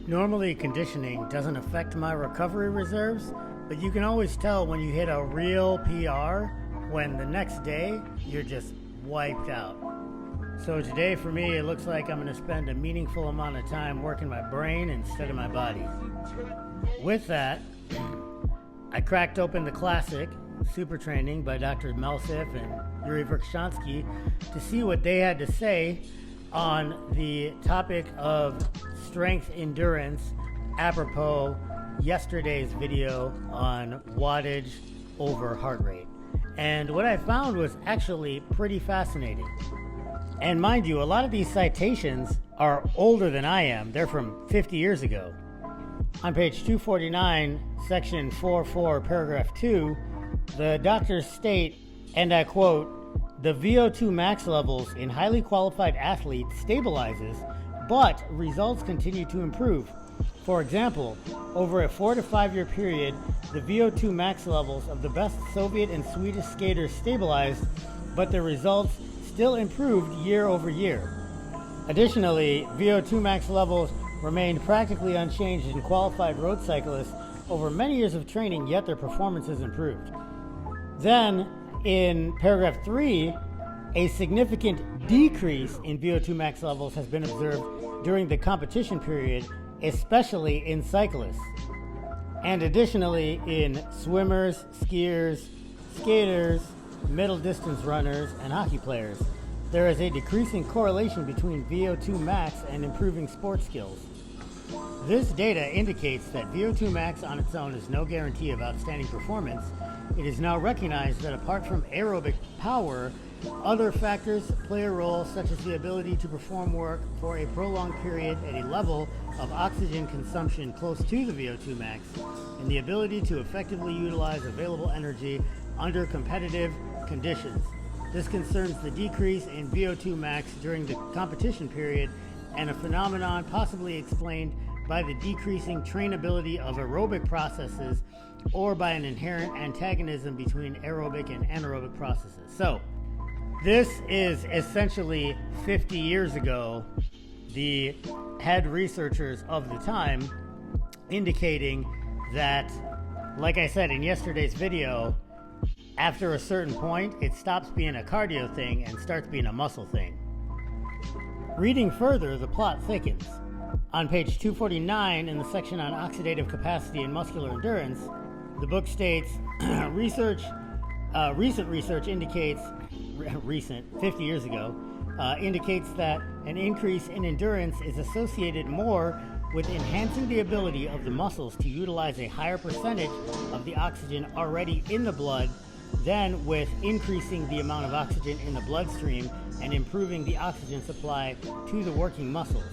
Normally, conditioning doesn't affect my recovery reserves, but you can always tell when you hit a real PR when the next day you're just wiped out. So today for me, it looks like I'm going to spend a meaningful amount of time working my brain instead of my body. With that, I cracked open the classic Super Training by Dr. Melsif and Yuri Verkhoshansky to see what they had to say on the topic of strength endurance apropos yesterday's video on wattage over heart rate. And what I found was actually pretty fascinating. And mind you, a lot of these citations are older than I am. They're from 50 years ago. On page 249, section 4.4, paragraph 2, the doctors state, and I quote, "The VO2 max levels in highly qualified athletes stabilizes, but results continue to improve. For example, over a 4 to 5 year period, the VO2 max levels of the best Soviet and Swedish skaters stabilized, but the results still improved year over year. Additionally, VO2 max levels remained practically unchanged in qualified road cyclists over many years of training, yet their performances improved." Then, in paragraph 3, a significant decrease in VO2 max levels has been observed during the competition period, especially in cyclists. And additionally, in swimmers, skiers, skaters, middle distance runners, and hockey players, there is a decreasing correlation between VO2 max and improving sports skills. This data indicates that VO2 max on its own is no guarantee of outstanding performance. It is now recognized that apart from aerobic power, other factors play a role, such as the ability to perform work for a prolonged period at a level of oxygen consumption close to the VO2 max, and the ability to effectively utilize available energy under competitive conditions. This concerns the decrease in VO2 max during the competition period, and a phenomenon possibly explained by the decreasing trainability of aerobic processes or by an inherent antagonism between aerobic and anaerobic processes. So, this is essentially 50 years ago, the head researchers of the time indicating that, like I said in yesterday's video, after a certain point, it stops being a cardio thing and starts being a muscle thing. Reading further, the plot thickens. On page 249, in the section on oxidative capacity and muscular endurance, the book states, recent research indicates, 50 years ago, indicates that an increase in endurance is associated more with enhancing the ability of the muscles to utilize a higher percentage of the oxygen already in the blood than with increasing the amount of oxygen in the bloodstream and improving the oxygen supply to the working muscles.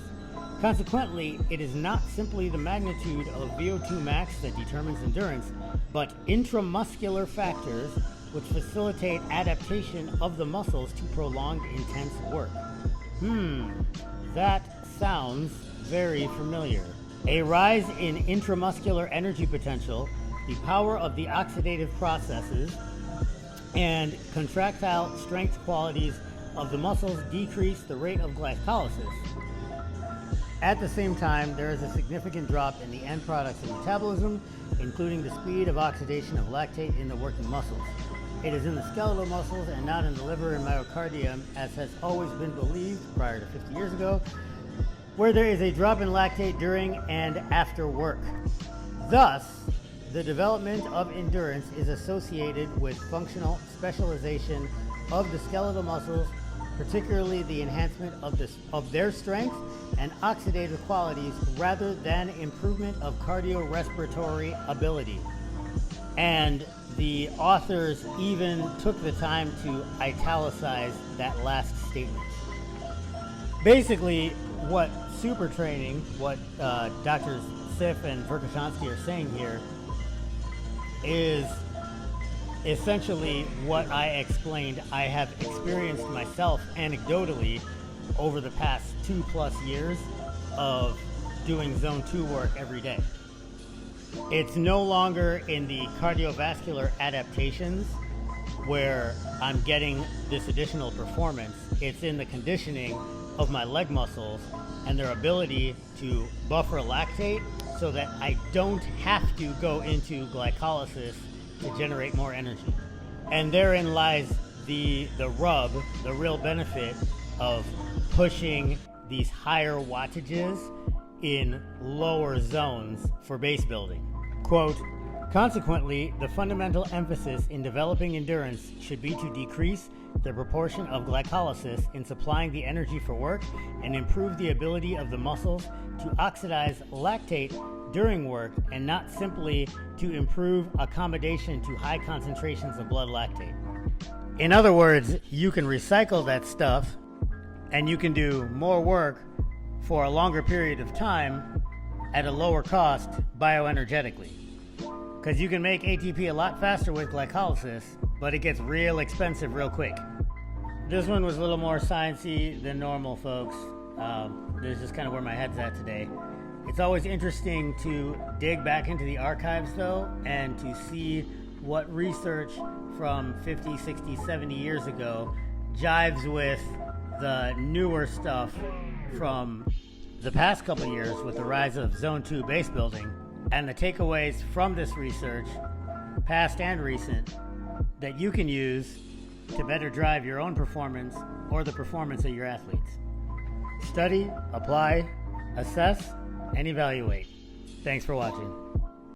Consequently, it is not simply the magnitude of VO2 max that determines endurance, but intramuscular factors which facilitate adaptation of the muscles to prolonged intense work. That sounds very familiar. A rise in intramuscular energy potential, the power of the oxidative processes, and contractile strength qualities of the muscles decrease the rate of glycolysis. At the same time, there is a significant drop in the end products of metabolism, including the speed of oxidation of lactate in the working muscles. It is in the skeletal muscles and not in the liver and myocardium, as has always been believed prior to 50 years ago, where there is a drop in lactate during and after work. Thus, the development of endurance is associated with functional specialization of the skeletal muscles, particularly the enhancement of their strength and oxidative qualities rather than improvement of cardiorespiratory ability. And the authors even took the time to italicize that last statement. Basically, what super training, what Drs. Sif and Verkhoshansky are saying here is essentially what I explained I have experienced myself anecdotally over the past 2+ years of doing zone 2 work every day. It's no longer in the cardiovascular adaptations where I'm getting this additional performance. It's in the conditioning of my leg muscles and their ability to buffer lactate so that I don't have to go into glycolysis to generate more energy. And therein lies the rub, the real benefit of pushing these higher wattages in lower zones for base building. Quote, consequently, the fundamental emphasis in developing endurance should be to decrease the proportion of glycolysis in supplying the energy for work and improve the ability of the muscles to oxidize lactate during work, and not simply to improve accommodation to high concentrations of blood lactate. In other words, you can recycle that stuff and you can do more work for a longer period of time at a lower cost bioenergetically. Because you can make ATP a lot faster with glycolysis, but it gets real expensive real quick. This one was a little more sciencey than normal, folks. This is just kind of where my head's at today. It's always interesting to dig back into the archives, though, and to see what research from 50, 60, 70 years ago jives with the newer stuff from the past couple of years with the rise of Zone 2 base building, and the takeaways from this research, past and recent, that you can use to better drive your own performance or the performance of your athletes. Study, apply, assess, and evaluate. Thanks for watching.